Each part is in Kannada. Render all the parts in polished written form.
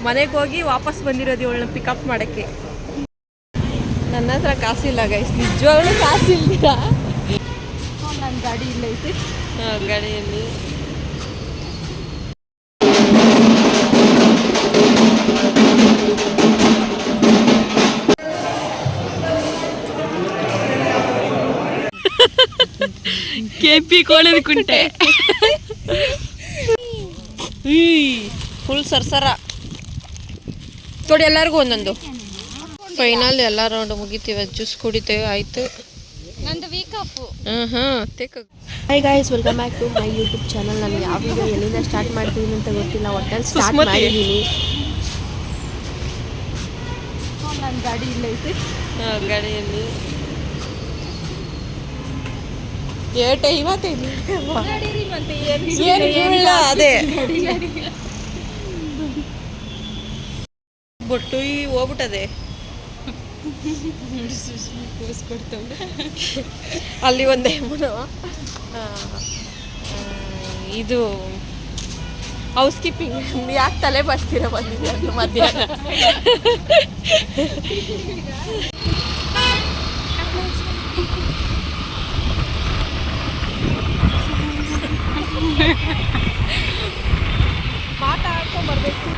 ಮನೆಗೆ ಹೋಗಿ ವಾಪಸ್ ಬಂದಿರೋದು ಇವಳನ್ನ ಪಿಕಪ್ ಮಾಡೋಕ್ಕೆ. ನನ್ನ ಹತ್ರ ಕಾಸಿಲ್ಲ ಗೈಸ್, ನಿಜವಾಗ್ಲೂ ಕಾಸಿಲ್ಲ. ನನ್ನ ಗಾಡಿ ಇಲ್ಲ ಐತೆ. ಗಾಡಿಯಲ್ಲಿ KP ಕೋಣದ ಕುಂಟೆ ಫುಲ್ ಸರ್ಸರ ನೋಡಿ. ಎಲ್ಲರಿಗೂ ಒಂದೊಂದು. ಫೈನಲ್ ಎಲ್ಲ ರೌಂಡ್ ಮುಗಿತೀವಿ, ಜ್ಯೂಸ್ ಕುಡಿತೇವೆ. ಆಯ್ತು ನಂದು week off. Hi guys, welcome back to my YouTube channel. ನಾನು ಯಾವ ವಿಡಿಯೋ ಎಲ್ಲಿಂದ ಸ್ಟಾರ್ಟ್ ಮಾಡ್ತೀನಿ ಅಂತ ಗೊತ್ತಿಲ್ಲ, ಒಟ್ಟಲ್ಲಿ ಸ್ಟಾರ್ಟ್ ಮಾಡಿದ್ದೀನಿ. ನನ್ನ ಗಾಡಿ ಇಲ್ಲ ಐತೆ. ಗಾಡಿಯಲ್ಲಿ ಏಟ ಇವತ್ತೇನು ಅದೇ ಬೊಟ್ಟು ಹೋಗ್ಬಿಟ್ಟದೆ. ಅಲ್ಲಿ ಒಂದೇ ಇದು ಹೌಸ್ ಕೀಪಿಂಗ್ ಯಾಕೆ ತಲೆ ಬರ್ತೀರ ಬಂದಿದೆ ಅಂತ ಮಧ್ಯಾಹ್ನ. ಮಾತಾಡ್ಕೊಂಡ್ ಬರ್ಬೇಕು.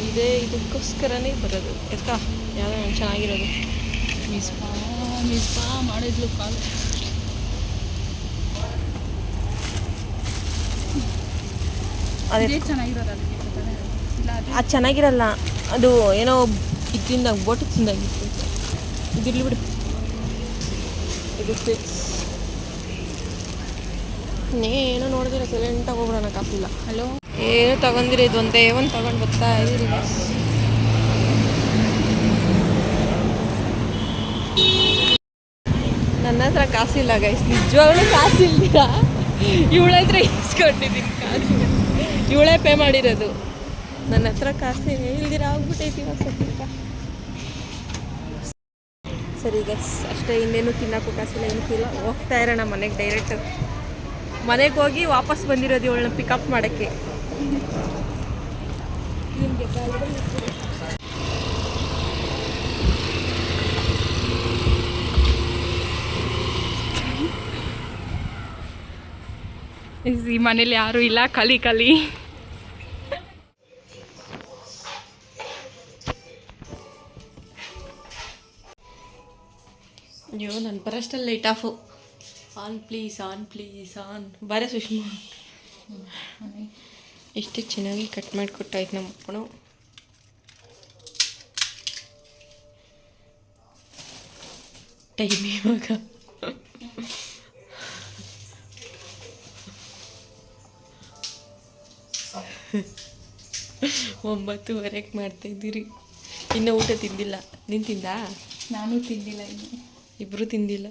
ಇದೇ ಇದಕ್ಕೋಸ್ಕರನೇ ಬರೋದು. ಎಕ್ಕ ಯಾವುದೋ ಚೆನ್ನಾಗಿರೋದು ಮಿಸ್ ಮಾಡಿದ್ಲು ಕಾಲು. ಅದೇ ಚೆನ್ನಾಗಿರೋದು. ಅದು ಚೆನ್ನಾಗಿರಲ್ಲ, ಅದು ಏನೋ ಇದರಿಂದ ಬೋಟು ತಿಂದಾಗಿತ್ತು. ಇದಿರ್ಲಿ ಬಿಡು, ಇದು ಫಿಕ್ಸ್. ಏನೋ ನೋಡಿದ್ರೆ ಸೈಲೆಂಟಾಗಿ ಹೋಗ್ಬಿಡೋಣ. ಕಾಪಿಲ್ಲ. ಹಲೋ, ಏನು ತಗೊಂಡಿರಿ? ಇದು ಒಂದೇ ಒಂದು ತಗೊಂಡು ಬರ್ತಾ ಇದ್ದೀರಿ. ನನ್ನ ಹತ್ರ ಕಾಸಿಲ್ಲ ಗೈಸ್, ನಿಜವಾಗ್ಲೂ ಕಾಸಿಲ್ಲ. ಇವಳ ಹತ್ರ ಇಸ್ಕೊಂಡಿದ್ದೀನಿ ಕಾಸು. ಇವಳೇ ಪೇ ಮಾಡಿರೋದು. ನನ್ನ ಹತ್ರ ಕಾಸು ಇಲ್ದಿರ ಆಗ್ಬಿಟ್ಟೈತಿ ಸ್ವಲ್ಪ. ಸರಿ ಗೈಸ್, ಅಷ್ಟೇ. ಇನ್ನೇನು ತಿನ್ನೋಕ್ಕೂ ಕಾಸಿಲ್ಲ, ಏನು ಇಲ್ಲ. ಹೋಗ್ತಾ ಇರೋಣ ಮನೆಗೆ. ಡೈರೆಕ್ಟ್ ಮನೆಗೆ ಹೋಗಿ ವಾಪಸ್ ಬಂದಿರೋದು ಇವಳನ್ನ ಪಿಕಪ್ ಮಾಡೋಕ್ಕೆ. ಈ ಮನೇಲಿ ಯಾರೂ ಇಲ್ಲ, ಕಲಿ. ಅಯ್ಯೋ, ನನ್ನ ಬರೋಷ್ಟಲ್ಲಿ light off. On please, on. ಬಾರೆ ಸುಷ್ಮಾ, ಎಷ್ಟು ಚೆನ್ನಾಗಿ ಕಟ್ ಮಾಡಿಕೊಟ್ಟಾಯ್ತು ನಮ್ಮ ಅಪ್ಪನು. ಟೈಮ್ ಇವಾಗ 9:30 ಮಾಡ್ತಾಯಿದ್ದೀರಿ. ಇನ್ನೂ ಊಟ ತಿಂದಿಲ್ಲ. ನೀನು ತಿಂದಾ? ನಾನು ತಿಂದಿಲ್ಲ, ಇನ್ನು ಇಬ್ಬರು ತಿಂದಿಲ್ಲ.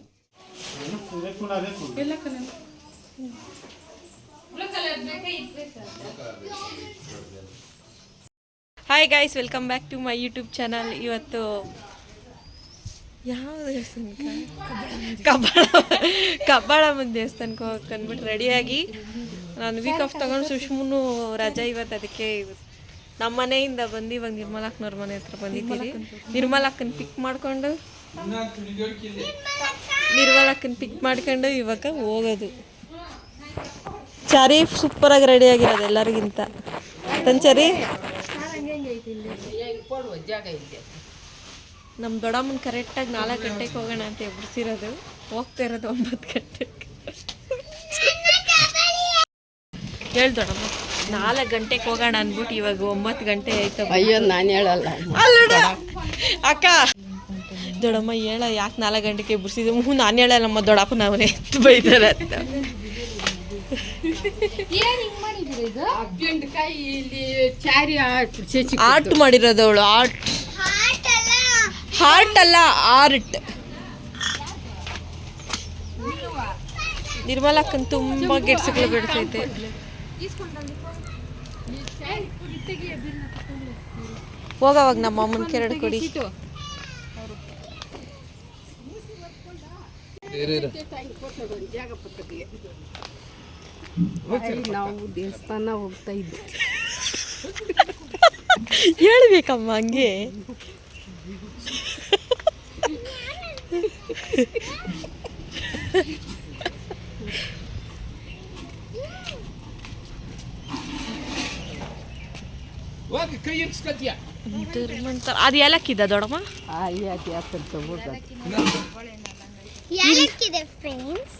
Hi guys, welcome back to my YouTube channel. ಇವತ್ತು ಯಾವ ದೇವಸ್ಥಾನಕ್ಕೆ? ಕಬ್ಬಾಳಮ್ಮನ ದೇವಸ್ಥಾನಕ್ಕೆ ಹೋಗಕ್ಕೆ ಅಂದ್ಬಿಟ್ಟು ರೆಡಿಯಾಗಿ ನಾನು ವೀಕ್ ಆಫ್ ತೊಗೊಂಡು ಸುಷ್ಮೂನು ರಜಾ ಇವತ್ತು. ಅದಕ್ಕೆ ನಮ್ಮ ಮನೆಯಿಂದ ಬಂದು ಇವಾಗ ನಿರ್ಮಲಕ್ಕನವ್ರ ಮನೆ ಹತ್ರ ಬಂದಿದ್ದೀರಿ. ನಿರ್ಮಲಕ್ಕನ ಪಿಕ್ ಮಾಡ್ಕೊಂಡು ಇವಾಗ ಹೋಗೋದು. ಚಾರಿ ಸೂಪರಾಗಿ ರೆಡಿಯಾಗಿರೋದು ಎಲ್ಲರಿಗಿಂತ. ತಂಚರಿ ನಮ್ಮ ದೊಡ್ಡಮ್ಮನ ಕರೆಕ್ಟಾಗಿ 4 ಗಂಟೆಗೆ ಹೋಗೋಣ ಅಂತ ಎಬ್ಬಿಸಿರೋದು. ಹೋಗ್ತಾ ಇರೋದು 9 ಗಂಟೆಗೆ. ಹೇಳಿ ದೊಡ್ಡಮ್ಮ, 4 ಗಂಟೆಗೆ ಹೋಗೋಣ ಅಂದ್ಬಿಟ್ಟು ಇವಾಗ 9 ಗಂಟೆ ಆಯ್ತು. ಅಯ್ಯೋ, ನಾನು ಹೇಳಲ್ಲ ಅಕ್ಕ. ದೊಡ್ಡಮ್ಮ ಹೇಳ, ಯಾಕೆ 4 ಗಂಟೆಗೆ ಎಬ್ಬಿಸಿದ್ದು? ನಾನು ಹೇಳಲ್ಲಮ್ಮ, ದೊಡ್ಡಪ್ಪ ನಾವೇ ಬೈತಾರೆ ಅಂತ. ಆರ್ಟ್ ಮಾಡಿರೋದು ಅವಳು. ಹಾರ್ಟ್ ಅಲ್ಲ, ಆರ್ಟ್. ನಿರ್ಮಲಕ್ಕನ್ ತುಂಬ ಗೆಡ್ಸಗಳು ಬಿಡ್ತೈತೆ. ಹೋಗವಾಗ ನಮ್ಮ ಅಮ್ಮನ ಕೆರಡು ಕೊಡಿ. ನಾವು ದೇವಸ್ಥಾನ ಹೋಗ್ತಾ ಇದ್ವಿ. ಹೇಳ್ಬೇಕಮ್ಮ ಹಂಗೆ. ಅದು ಏಲಕ್ಕಿದ ದೊಡ್ಡಮ್ಮ? ಏಲಕ್ಕಿದೆ ಫ್ರೆಂಡ್ಸ್.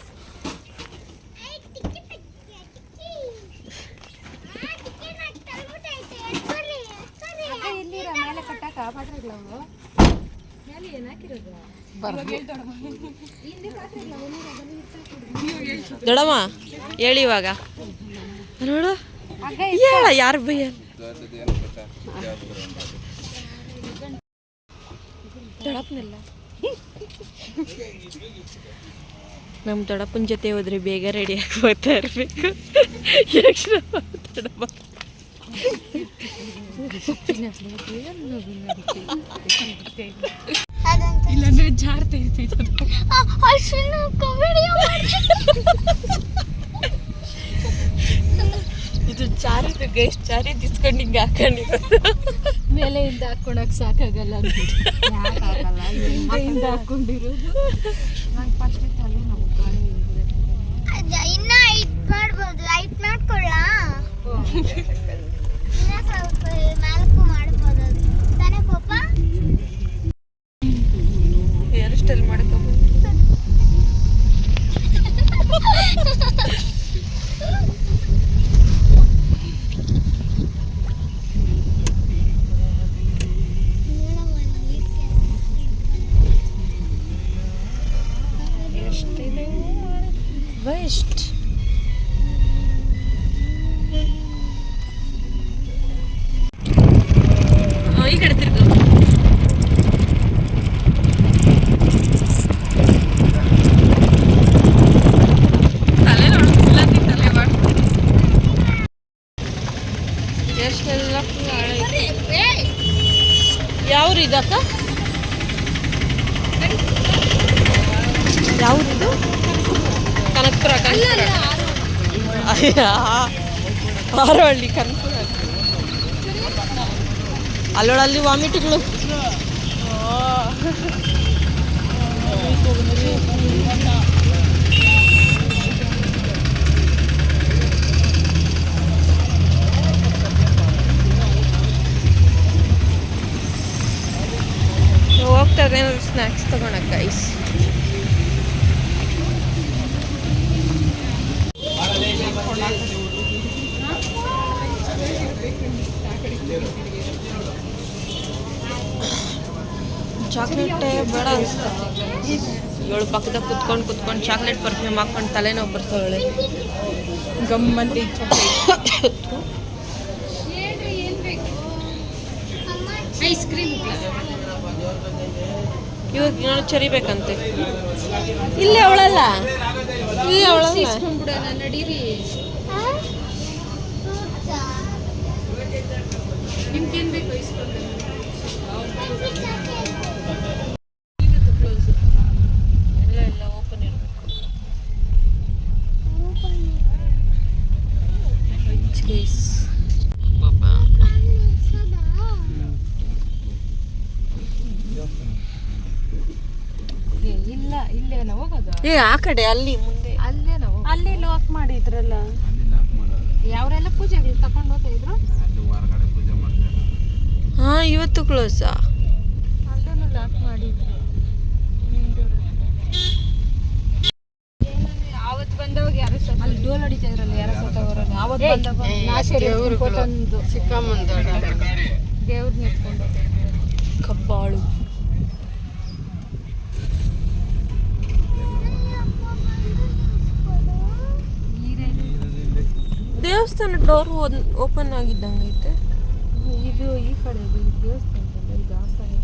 ದೊಡ್ಡಮ್ಮ ಹೇಳಿ ಇವಾಗ ನೋಡು. ಹೇಳ ಯಾರು ಭಯ. ದೊಡ್ಡಪ್ಪನಿಲ್ಲ. ನಮ್ಮ ದೊಡ್ಡಪ್ಪನ ಜೊತೆ ಹೋದ್ರೆ ಬೇಗ ರೆಡಿ ಆಗಿ ಹೋಗ್ತಾ ಇರಬೇಕು. ದೊಡ್ಡಪ್ಪ ಇಲ್ಲಾಂದ್ರೆ ಜಾರ್ತಾ ಇರ್ತೈತೆ. ಇದು ಚಾರಿದು ಗೈಸ್, ಚಾರಿದು ಇಸ್ಕೊಂಡು ಹಿಂಗೆ ಹಾಕೊಂಡಿರೋದು. ಮೇಲೆಯಿಂದ ಹಾಕೊಳಕ್ ಸಾಕಾಗಲ್ಲ ಹಿಂದೆ ಹಾಕೊಂಡಿರೋದು. ಇನ್ನ ಹೈಟ್ ಮಾಡ್ಬೋದು. ಹೈಟ್ ಮಾಡ್ಕೊಳ್ಳ ಸ್ವಲ್ಪ ನಾಲ್ಕು ಮಾಡ್ಬೋದು ತಾನೇ ಪಾಪ. ಹೇರ್ ಸ್ಟೈಲ್ ಮಾಡ್ಕೊ. ವೆಸ್ಟ್ ಈ ಕಡೆ ತಿರ್ಗು. ತಲೆ ನೋಡು, ತಲೆ ಮಾಡಿ ಎಷ್ಟೆಲ್ಲ ಯಾವ್ರಿದಕ್ಕ? ಯಾವ್ದು? ಕನಕಪುರ. ಹಾರೋಹಳ್ಳಿ ಕನಕಪುರ. ಅಲ್ಲೊಳಲ್ಲಿ ವಾಮಿಟ್ಗಳು. ಹೋಗ್ತದೆ ಸ್ನ್ಯಾಕ್ಸ್ ತಗೊಳಕ್ ಗೈಸ್. ಚಾಕ್ಲೇಟ್ ಬೇಡ ಅನಿಸ್ತದೆ. ಇವಳು ಪಕ್ಕದಾಗ ಕುತ್ಕೊಂಡು ಚಾಕ್ಲೇಟ್ ಪರ್ಫ್ಯೂಮ್ ಹಾಕೊಂಡು ತಲೆನೋವು ಬರ್ತಾವಳೆ. ಗಮ್ಮಂತ ಐಸ್ ಕ್ರೀಮ್ ಇವಾಗ ನಾನು ಚರಿಬೇಕಂತೆ. ಇಲ್ಲೇ ಅವಳಲ್ಲ, ಇಲ್ಲೇ ಅವಳಲ್ಲ. ನಡೀರಿ. ನಿಮ್ಗೇನು ಬೇಕು ಇಸ್ಕೊಂಡು? ಎಲ್ಲ ಓಪನ್ ಇರಬೇಕು. ಇಲ್ಲ ಇಲ್ಲೇನ ಹೋಗೋದು? ಆ ಕಡೆ ಅಲ್ಲಿ ಮುಂದೆ ಅಲ್ಲೇನ ಅಲ್ಲಿ ಲಾಕ್ ಮಾಡಿದ್ರಲ್ಲ. ಯಾವ್ರೆಲ್ಲ ಪೂಜೆಗಳು ತಗೊಂಡು ಹೋಗ್ತಾ ಇದ್ರು. ಹಾ ಇವತ್ತು ಕ್ಲೋಸಾ? ಅಲ್ಲೇನು ಲಾಕ್ ಮಾಡಿದ್ರು. ಅವತ್ತು ಬಂದವಾಗ ಯಾರು ಅಲ್ಲಿ ಡೋಲ್ ಹೊಡಿತಾ ಇದ್ರಲ್ಲ, ಯಾರ ಸತ್ತವರಲ್ಲ. ಅವತ್ತು ಬಂದವ ಸಿಕ್ಕಮ್ಮಂದ ದೇವ್ರನ್ನ ಎತ್ಕೊಂಡು ಕಬ್ಬಾಳು. ದೇವಸ್ಥಾನ ಡೋರ್ ಓಪನ್ ಆಗಿದ್ದಂಗೈತೆ. ಇದು ಈ ಕಡೆ ದೇವಸ್ಥಾನದಲ್ಲ, ಇದು ಆ ಕಡೆ.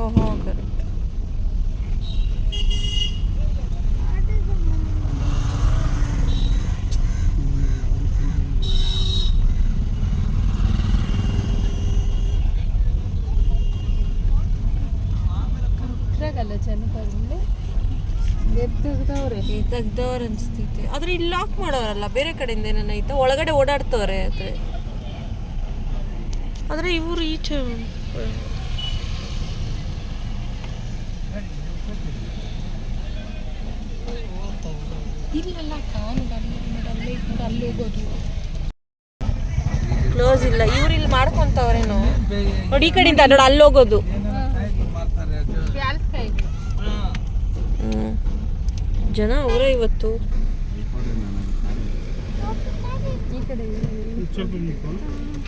ಓಹೋ ಕರೆಕ್ಟ್. ಇದ್ರಾಗಲ್ಲ ಜನಪದ ತೆಗ್ದವ್ರು ಅನಿಸ್ತೈತೆ. ಆದರೆ ಇಲ್ಲಿ ಲಾಕ್ ಮಾಡೋರಲ್ಲ, ಬೇರೆ ಕಡೆಯಿಂದ ಏನೇನು ಐತೆ ಒಳಗಡೆ ಓಡಾಡ್ತವ್ರೆ. ಆದರೆ ಇವರು ಈಚೆ ಇಲ್ಲೆಲ್ಲ ಅಲ್ಲಿ ಹೋಗೋದು ಕ್ಲೋಸ್ ಇಲ್ಲ. ಇವ್ರು ಇಲ್ಲಿ ಮಾಡ್ಕೊಂತವ್ರೇನೋ ನೋಡಿ, ಈ ಕಡೆಯಿಂದ ನೋಡಿ ಅಲ್ಲಿ ಹೋಗೋದು. ಜನ ಅವರೇ ಇವತ್ತು.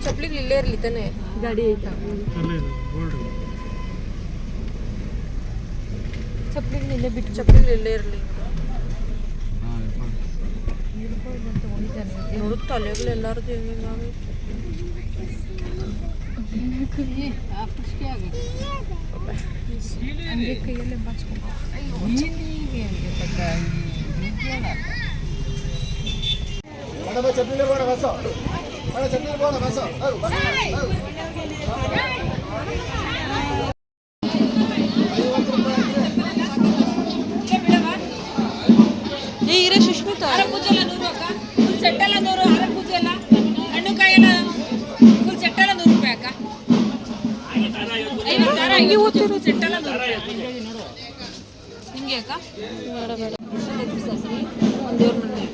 ಚಪ್ಲಿಗಳು ಇಲ್ಲೇ ಇರಲಿ ತಾನೆ, ಗಾಡಿ ಐತಾ ಚಪ್ಲಿಗಳು ಇಲ್ಲೇ ಬಿಟ್ಟು, ಚಪ್ಲಿಗಳು ಇಲ್ಲೇ ಇರಲಿ. ನೋಡು ತಲೆಗಳು ಎಲ್ಲಾರ್ದು ಹೆಂಗಾಗೈತೆ. ಕೈಯಲ್ಲೇ ಬಾಚ್ಕೊಂಡು ಇರೇ ಸುಷ್ಮಿತಾ ಪೂಜೆ ಎಲ್ಲ 100 ಅಕ್ಕ, ಫುಲ್ ಸೆಟ್ ಎಲ್ಲ 100. ಅರ ಪೂಜೆ ಎಲ್ಲ ಹಣ್ಣು ಕಾಯಿ ಎಲ್ಲ ಫುಲ್ ಸೆಟ್ ಎಲ್ಲ 100 ರೂಪಾಯಿ ಅಕ್ಕ. 50 ಫುಲ್ ಸೆಟ್ ಎಲ್ಲ 100 ಹಿಂಗೆ ಅಕ್ಕ. ಬೇಡ ಬೇಡ, ಒಂದು ದೇವ್ರ ಮನೆ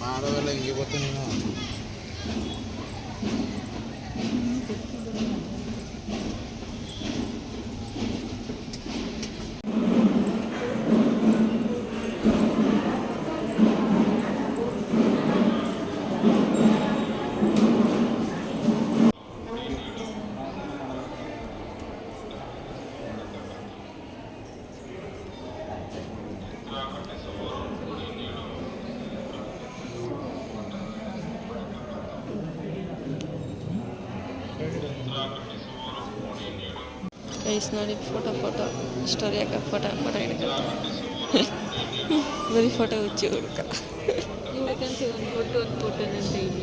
ಮಾಡೋವೆಲ್ಲ ಹಿಂಗೆ ಗೊತ್ತು ನೀನು. ಗೈಸ್ ನೋಡಿ, ಫೋಟೋ ಸ್ಟೋರಿ ಹಾಕ ಫೋಟೋ ಹಿಡ್ಕ ಬರೀ ಫೋಟೋ ಹುಚ್ಚಿ ಹುಡುಕ ಇವತ್ತಂತೆ ಒಂದು ಫೋಟೋನಂತೆ ಇಲ್ಲ.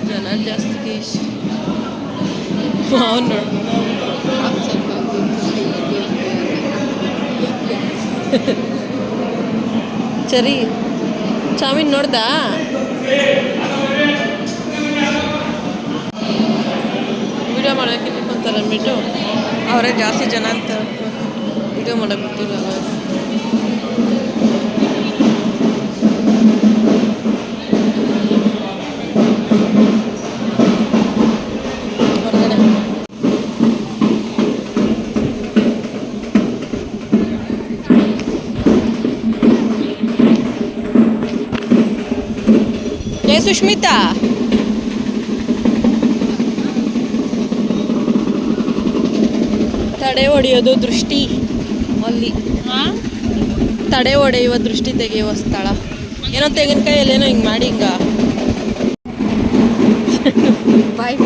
ಜನ ಜಾಸ್ತಿ ಅವನು ಸರಿ ಚಾಮಿನ್ ನೋಡ್ದಾ ವಿಡಿಯೋ ಮಾಡೋಕ್ಕೆ ಅಂತಾರೆ ಅಂದ್ಬಿಟ್ಟು ಅವರೇ ಜಾಸ್ತಿ ಜನ ಅಂತ ವಿಡಿಯೋ ಮಾಡೋಕ್ಕೆ ಬಿಟ್ಟಿಲ್ಲ ಸುಷ್ಮಿತಾ ತಡೆ ಹೊಡೆಯೋದು ದೃಷ್ಟಿ ಅಲ್ಲಿ ತಡೆ ಹೊಡೆಯುವ ದೃಷ್ಟಿ ತೆಗೆಯುವ ಸ್ಥಳ ಏನೋ ತೆಂಗಿನಕಾಯಲ್ಲೇನೋ ಹಿಂಗೆ ಮಾಡಿ ಹಿಂಗ ಬಾಯ್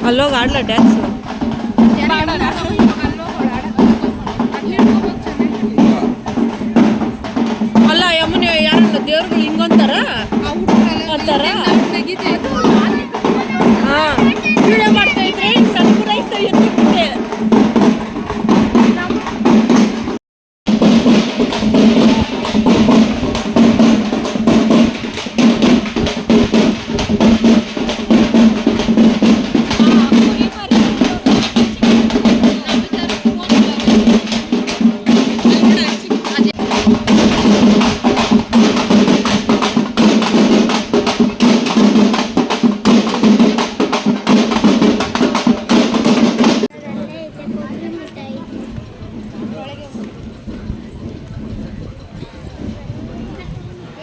ಅಲ್ಲೋಗಿ ಆಡ್ಲ ಡ್ಯಾನ್ಸ್ ಅಲ್ಲ ಯಮುನೆ ಯಾರನ್ನ ದೇವ್ರುಗಳು ಹಿಂಗೊಂತಾರ ಅಂತಾರ ಹಾಂ ವಿಡಿಯೋ ಮಾಡ್ತಾ ಇದ್ರೆ ಸನ್ಪುರೈಸ ಎತ್ತಿಬಿಟ್ಟೆ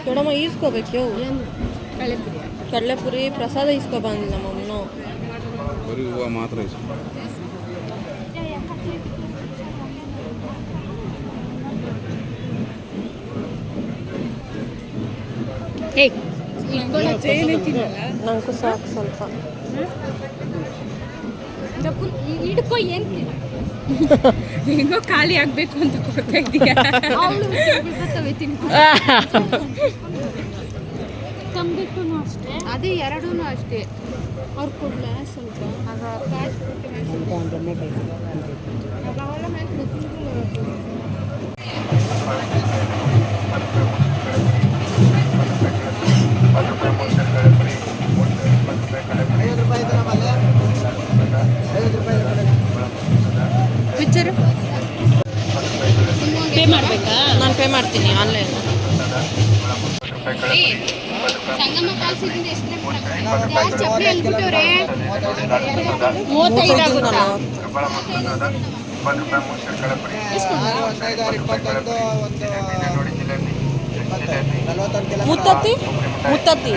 ದೊಡ್ಡಮ್ಮ ಈಸ್ಕೋಬೇಕು ಕಡಲೆಪುರಿ ಪ್ರಸಾದ ಈಸ್ಕೊ ಬಂದಿಲ್ಲ ನಮ್ಮನ್ನು ಬರೀ ಹೂವು ಮಾತ್ರ ಇಸ್ಕೊ. ನಂಗೂ ಸಾಕು ಸ್ವಲ್ಪ ಹಿಡ್ಕೊ ಏನ್ ಹೆಂಗೋ ಖಾಲಿ ಆಗ್ಬೇಕು ಅಂತ ಕೊಡ್ತಾ ಇದೀಯ ತಂಬಿಟ್ಟು ಅಷ್ಟೇ ಅದೇ ಎರಡೂ ಅಷ್ಟೇ ಅವ್ರು ಕೊಡ್ಲ ಸ್ವಲ್ಪ ಪಿಕ್ಚರ್ ಪೇ ಮಾಡಬೇಕಾ? ನಾನು ಪೇ ಮಾಡ್ತೀನಿ ಆನ್ಲೈನ್. ಸಂಗಮ ಫಾಲ್ಸ್ ಇಂದ ಎಷ್ಟು ಯಾರು ಚಪ್ಪಲಿ ಅಲ್ಬಿಟ್ಟವ್ರೆ 35 ಆಗುತ್ತಾ? ಮುತ್ತತ್ತಿ ಮುತ್ತತ್ತಿ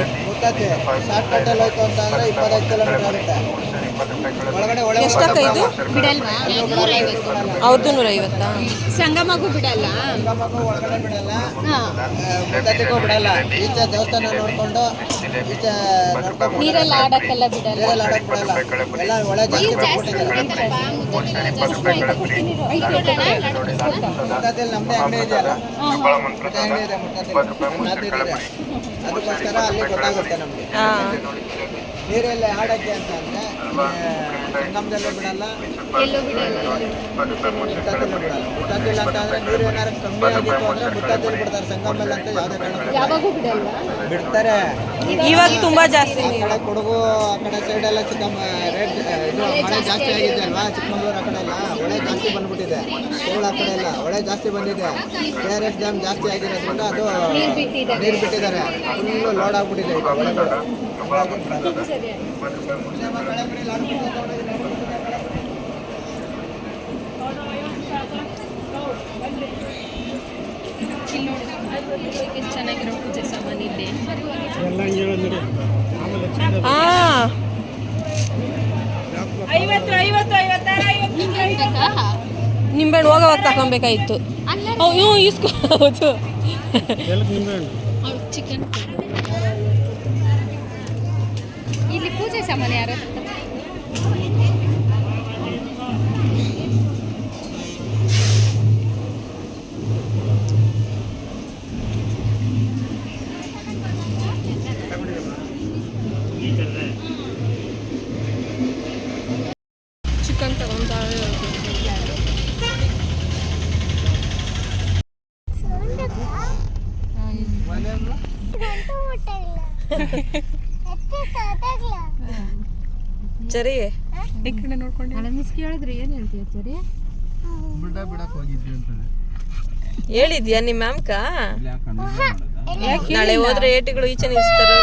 ಎಷ್ಟಕ್ಕ ಇದು ಬಿಡಲ್ವಾ? 150. ಅವ್ರದ್ದು 150. ಸಂಗಮಗೂ ಬಿಡಲ್ಲ. ಬಿಡಲ್ಲ ಈಚೆ ದೇವಸ್ಥಾನ ನೋಡ್ಕೊಂಡು ಈಚೆ ನೀರೆಲ್ಲ ಆಡಕ್ಕೆಲ್ಲ ಬಿಡಲ್ಲ. ಎಲ್ಲ ಒಳಗೆ ನಮ್ದೇ ಅಂಗಡಿ ಇದೆಯಲ್ಲ ಅಂಗಡಿ ಇದೆ ಅದಕ್ಕೋಸ್ಕರ ಅಲ್ಲಿ ಗೊತ್ತಾಗುತ್ತೆ ನಮ್ಗೆ. ನೀರಲ್ಲಿ ಆಡಕ್ಕೆ ಅಂತ ಅಂದ್ರೆ ಸಂಗಮದಲ್ಲೂ ಬಿಡಲ್ಲ, ಎಲ್ಲೂ ಬಿಡಲ್ಲ. ಮುತ್ತತ್ತಿಲ್ಲೂ ಬಿಡಲ್ಲ. ಮುತ್ತತ್ತಿಲ್ಲ ಅಂತ ಅಂದ್ರೆ ನೀರು ಏನಾರು ಕಮ್ಮಿ ಆಗಿತ್ತು ಅಂದ್ರೆ ಮುತ್ತತ್ತಿಲ್ ಬಿಡ್ತಾರೆ. ಸಂಗಮದಲ್ಲಿ ಅಂತ ಯಾವುದೇ ಕಾರಣಕ್ಕೂ ಯಾವಾಗೂ ಬಿಡಲ್ಲ. ಬಿಡ್ತಾರೆ. ಇವಾಗ ತುಂಬಾ ಜಾಸ್ತಿ ಆ ಕಡೆ ಕೊಡಗು ಆ ಕಡೆ ಸೈಡ್ ಎಲ್ಲ ರೇಟ್ ಇದು ಮಳೆ ಜಾಸ್ತಿ ಆಗಿದೆ ಅಲ್ವಾ, ಚಿಕ್ಕಮಗಳೂರು ಆ ಕಡೆ ಎಲ್ಲ ಹೊಳೆ ಜಾಸ್ತಿ ಬಂದ್ಬಿಟ್ಟಿದೆ. ಆ ಕಡೆ ಎಲ್ಲ ಹೊಳೆ ಜಾಸ್ತಿ ಬಂದಿದೆ. KRS ಡ್ಯಾಮ್ ಜಾಸ್ತಿ ಆಗಿರೋದ್ರಿಂದ ಅದು ನೀರು ಬಿಟ್ಟಿದ್ದಾರೆ. ಫುಲ್ಲು ಲೋಡ್ ಆಗ್ಬಿಟ್ಟಿದೆ ಈಗ ಹೊಳೆಗಳು. ಚೆನ್ನಾಗಿರೋ ಪೂಜೆ ಸಾಮಾನು ಇಲ್ಲಿ. ನಿಂಬೆಹಣ್ಣು ಹೋಗೋವಾಗ ತಗೊಬೇಕಾಯ್ತು. ಅಯ್ಯೋ ಇಸ್ಕೋದು ಚಿಕನ್. ಇಲ್ಲಿ ಪೂಜೆ ಸಾಮಾನು ಯಾರು ಚಿಕನ್ ತಗೊಂತಾರೆ. ಸರಿ ಈ ಕಡೆ ನೋಡ್ಕೊಂಡು ಮಿಸ್ ಕೇಳಿದ್ರೆ ಏನು ಹೇಳ್ತೀಯ ಸರಿ? ಬಿಡಕ್ಕೆ ಹೋಗಿದ್ವಿ ಅಂತದೆ. ಹೇಳಿದ್ಯಾ ನಿಮ್ಮ ಮ್ಯಾಮ್ಕ? ನಾಳೆ ಹೋದ್ರೆ ಏಟಿಗಳು ಈಚೆ ನಿಲ್ಸ್ತಾರೆ.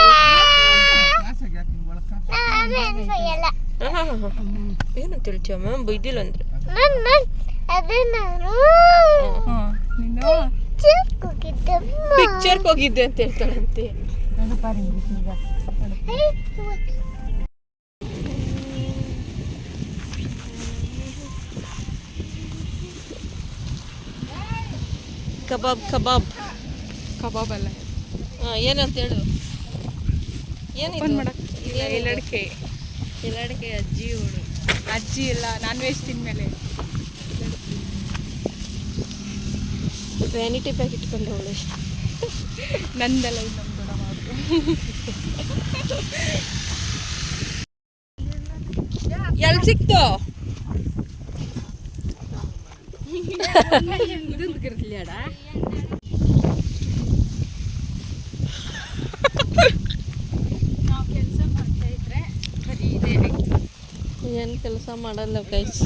ಏನು ತಿಳ್ತೀವ ಮ್ಯಾಮ್ ಬೈದಿಲ್ಲ ಅಂದ್ರೆ ಪಿಕ್ಚರ್ಗೆ ಹೋಗಿದ್ದೆ ಅಂತ ಹೇಳ್ತಾಳಂತೆ. ಕಬಾಬ್ ಕಬಾಬ್ ಕಬಾಬ್ ಅಲ್ಲ, ಏನಂತ ಹೇಳು. ಏನಿದು? ಎಲ್ಲಡಿಕೆ ಎಲ್ಲಡಿಕೆ ಅಜ್ಜಿ ಇವಳು. ಅಜ್ಜಿ ಇಲ್ಲ, ನಾನ್ ವೆಜ್ ತಿಂದ್ಮೇಲೆ ವ್ಯಾನಿಟಿ ಬ್ಯಾಗ್ ಇಟ್ಕೊಂಡವಳೆ. ನಂದೆಲ್ಲ ಇನ್ನೊಂದು ಕೂಡ ಮಾಡು. ಎಲ್ಲಿ ಸಿಕ್ತು? ನಾವು ಕೆಲಸ ಮಾಡ್ತಾ ಇದ್ರೆ ಬರೀ ಇದೆ. ಏನು ಕೆಲಸ ಮಾಡಲ್ಲ ಗೈಸ್.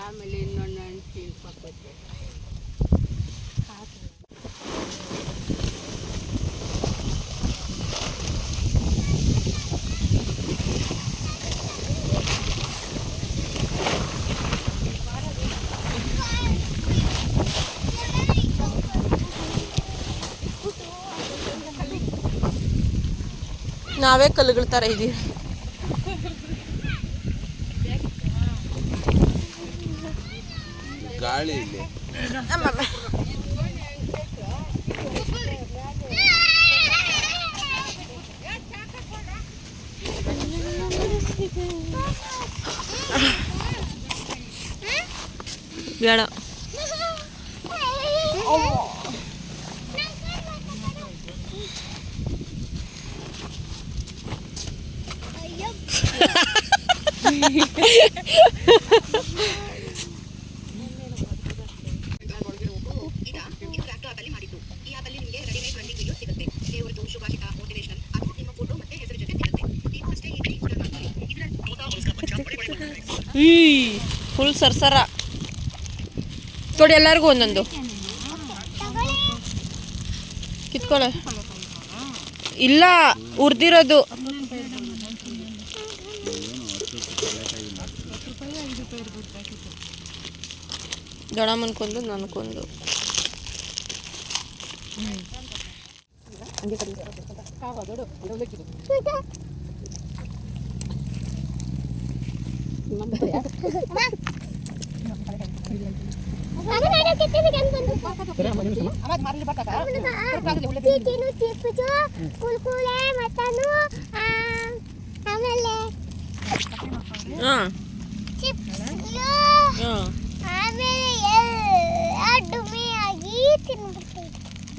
ಆಮೇಲೆ ಇನ್ನೊಂದು ಅಂಟಿ ಪಕ್ಕಕ್ಕೆ ನಾವೇ ಕಲ್ಲುಗಳ ಥರ ಇದೀವಿ. ಗಾಳಿ ಇಲ್ಲಿ ಬೇಡ. ಫುಲ್ ಸರ್ಸರ ಕೊಡಿ ಎಲ್ಲರಿಗೂ ಒಂದೊಂದು. ಕಿತ್ಕೊಳ್ಳ. ಇಲ್ಲ ಹುರ್ದಿರೋದು. ದೊಡ್ಡಮ್ಮನ್ಕೊಂದು ನನಗೊಂದು.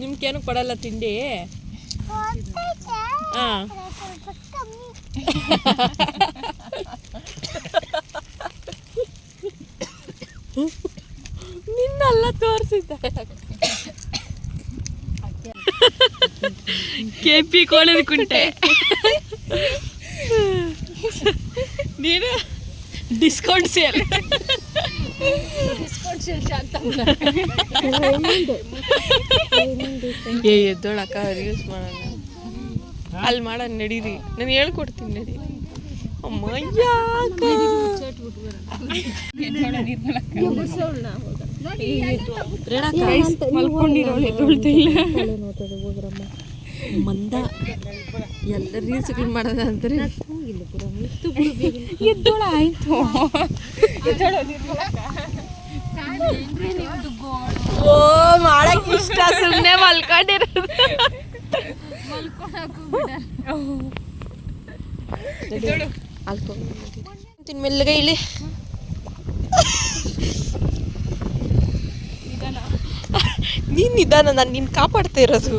ನಿಮ್ಗೇನು ಕೊಡಲ್ಲ ತಿಂಡಿ? ಹಾಂ ನಿನ್ನೆಲ್ಲ ತೋರಿಸಿದ್ದೆ. KP ಕೋಣದ ಕುಂಟೆ. ನೀನು ಡಿಸ್ಕೌಂಟ್ ಸೇಲ್ ಶಾಂತ ಎದ್ದೋಳಕ್ಕ ರೀಲ್ಸ್ ಮಾಡೋಣ. ಅಲ್ಲಿ ಮಾಡೋಣ ನಡೀರಿ, ನಾನು ಹೇಳ್ಕೊಡ್ತೀನಿ ನಡಿ. ಅಮ್ಮಯ್ಯ ಮಂದ ಎಲ್ಲ ರೀಲ್ಸ್ಗಳು ಮಾಡೋದ ಅಂತಾರೆ. ಎದ್ದೋಳ ಆಯ್ತು. ಓ ಮಾಡಕ್ ಇಷ್ಟ, ಸುಮ್ಮನೆ ಮಲ್ಕೊಂಡಿರೋದು. ಮೆಲ್ಲಗೆ ಇಲ್ಲಿ ನೀನ್ ನಿಧಾನ, ನಾನು ನಿನ್ ಕಾಪಾಡ್ತಾ ಇರೋದು.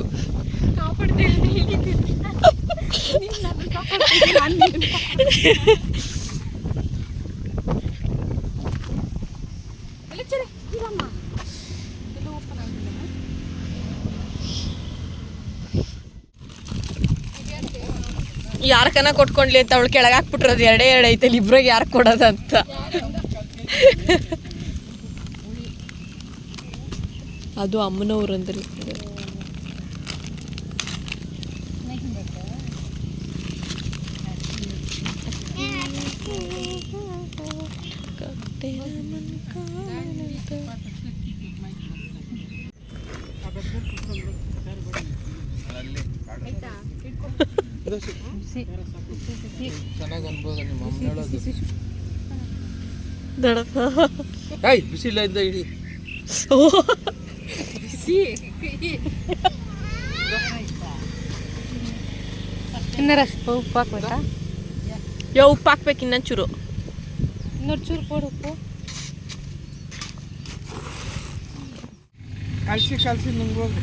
ಯಾರಕನ ಕೊಟ್ಕೊಂಡ್ಲಿ ಅಂತ ಅವಳು ಕೆಳಗೆ ಹಾಕ್ಬಿಟ್ರದು. ಎರಡೇ ಐತಲ್ಲಿ, ಇಬ್ರಿಗೆ ಯಾರು ಕೊಡೋದಂತ. ಅದು ಅಮ್ಮನವ್ರು ಅಂದ್ರೆ ಚೆನ್ನಾಗಿ ಅನ್ಬೋದು ನಿಮ್ಮ ಅಮ್ಮ ಹೇಳೋದು. ಬಿಸಿಲಿಂದ ಇಡಿ. ಇನ್ನರಷ್ಟು ಉಪ್ಪು ಹಾಕ್ಬೇಕಾ? ಉಪ್ಪು ಹಾಕ್ಬೇಕು ಇನ್ನೊಂಚೂರು. ಇನ್ನೊಂದು ಚೂರು ಕೊಡು ಉಪ್ಪು. ಕಳ್ಸಿ ನುಂಗೋದು.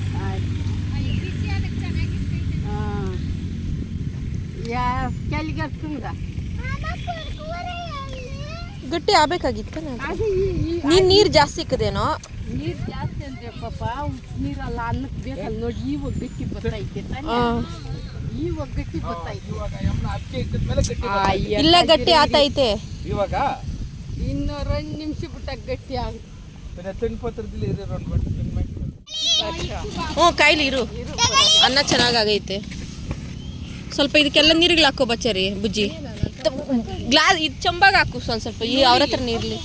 ಗಟ್ಟಿ ಆಗ್ಬೇಕಾಗಿತ್ತ. ನೀರು ಜಾಸ್ತಿ ಇಕ್ಕದೇನೋ. ನೀರು ಜಾಸ್ತಿ ಅಂದ್ರೆ ಪಾಪ ನೀರಲ್ಲ ಅನ್ನಕ್ಕೆ ಬೇಕಲ್ಲ ನೋಡಿ. ಇವಾಗ ಗಟ್ಟಿ ಬರ್ತೈತೆ, ಇವಾಗ ಗಟ್ಟಿ ಬರ್ತೈತೆ. ಇಲ್ಲ ಗಟ್ಟಿ ಆತೈತೆ ಇವಾಗ. ಇನ್ನೂರು ನಿಮಿಷ ಬಿಟ್ಟಾಗ ಗಟ್ಟಿ ಆಗುತ್ತೆ. ಹ್ಞೂ ಕಾಯಿಲಿ ಇರು. ಅನ್ನ ಚೆನ್ನಾಗೈತೆ. ಸ್ವಲ್ಪ ಇದಕ್ಕೆಲ್ಲ ನೀರಿಗೆ ಹಾಕೋ ಬಚ್ಚರಿ ಬುಜ್ಜಿ. ಗ್ಲಾಸ್ ಇದು ಚಂಬಾಗ ಹಾಕು ಸ್ವಲ್ಪ ಈ ಅವ್ರ ಹತ್ರ ನೀರ್ಲಿ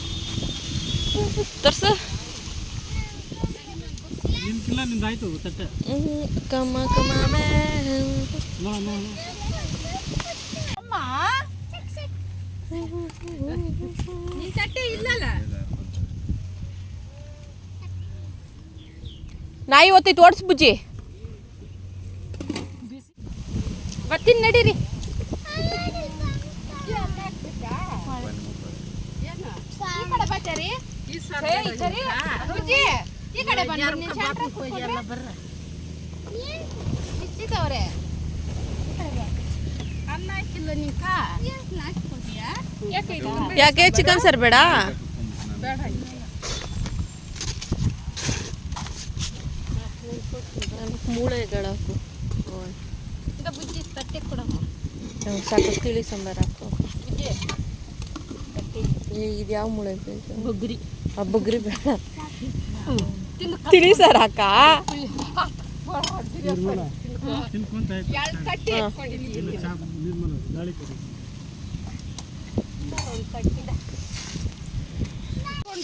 ತರ್ಸ. ಕಮ ಕಮ ನಾಯಿ ಓದ್ತೈತೆ, ಓಡಿಸ್ ಬುಜ್ಜಿ. ಬರ್ತೀನಿ ನಡೀರಿ. ಯಾಕೆ ಚಿಕನ್ ಸರ್ ಬೇಡ? ಮೂಳೆಗಳು ಹಾಕು. ಸಾಕು ತಿಳಿ ಸಾಂಬಾರು ಹಾಕು. ಇದು ಯಾವ ಮೂಳೆ ಬೇಕು? ಬುಗ್ರಿ. ಬುಗ್ರಿ ಬೇಡ, ತಿಳಿ ಸಾರು ಹಾಕ.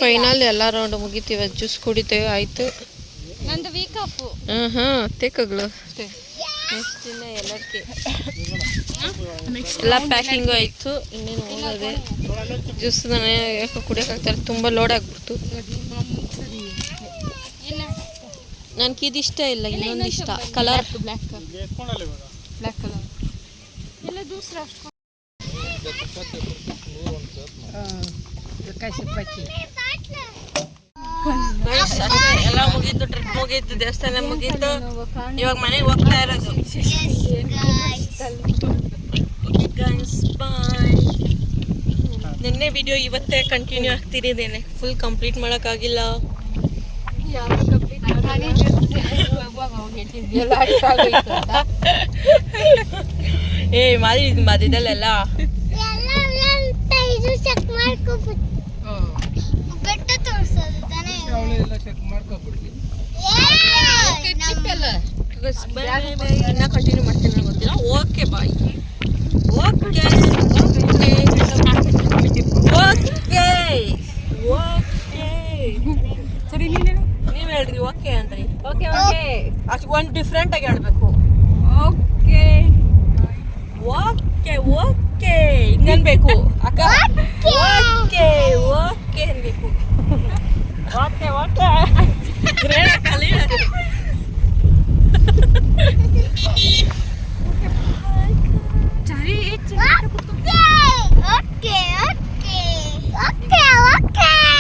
ಫೈನಲ್ ಎಲ್ಲ ರೌಂಡ್ ಮುಗಿತೀವಿ. ಜ್ಯೂಸ್ ಕುಡಿತೇವೆ, ಆಯ್ತು. ನಂದು ವೀಕ್ ಆಫ್. ತೇಕಗಳು ಎಲ್ಲಕ್ಕೆ ಎಲ್ಲ ಪ್ಯಾಕಿಂಗು ಆಯಿತು. ಇನ್ನೇನು ಹೋಗೋದೆ. ಜ್ಯೂಸ್ ಯಾಕೆ ಕುಡಿಯೋಕ್ಕಾಗ್ತಾರೆ, ತುಂಬ ಲೋಡ್ ಆಗಿಬಿಡ್ತು. ನನಗೆ ಇದು ಇಷ್ಟ ಇಲ್ಲ, ಇನ್ನೊಂದು ಇಷ್ಟ ಕಲರ್ ಬ್ಲ್ಯಾಕ್ ಕಲರ್ ಎಲ್ಲ ದೂಸರ. ಎಲ್ಲ ಮುಗೀತು, ಟ್ರಿಪ್ ಮುಗೀತು, ದೇವಸ್ಥಾನ ಮುಗೀತು. ಇವಾಗ ಮನೆಗೆ ಹೋಗ್ತಾ ಇರೋದು. ಬಾಯ್. ನಿನ್ನೆ ವಿಡಿಯೋ ಇವತ್ತೇ ಕಂಟಿನ್ಯೂ ಆಗ್ತಿರಿದ್ದೇನೆ, ಫುಲ್ ಕಂಪ್ಲೀಟ್ ಮಾಡೋಕ್ಕಾಗಿಲ್ಲ. ಮಧ್ಯದಲ್ಲೆಲ್ಲ ಇನ್ನ ಕಂಟಿನ್ಯೂ ಮಾಡ್ತೀನಿ ಗೊತ್ತಿಲ್ಲ. Okay bye. Okay okay okay ಸರಿ ನೀನೇನು ನೀವ್ ಹೇಳ್ರಿ ಓಕೆ ಅಂದ್ರಿ. ಓಕೆ ಓಕೆ ಅಷ್ಟು ಒಂದು ಡಿಫ್ರೆಂಟ್ ಆಗಿ ಹೇಳ್ಬೇಕು. ಓಕೆ ಓಕೆ ಓಕೆ ಹಿಂಗನ್ಬೇಕು ಅಕ್ಕ. ಓಕೆ ಓಕೆ ಅನ್ಬೇಕು. ಓಕೆ ಓಕೆ ಸರಿ Okay.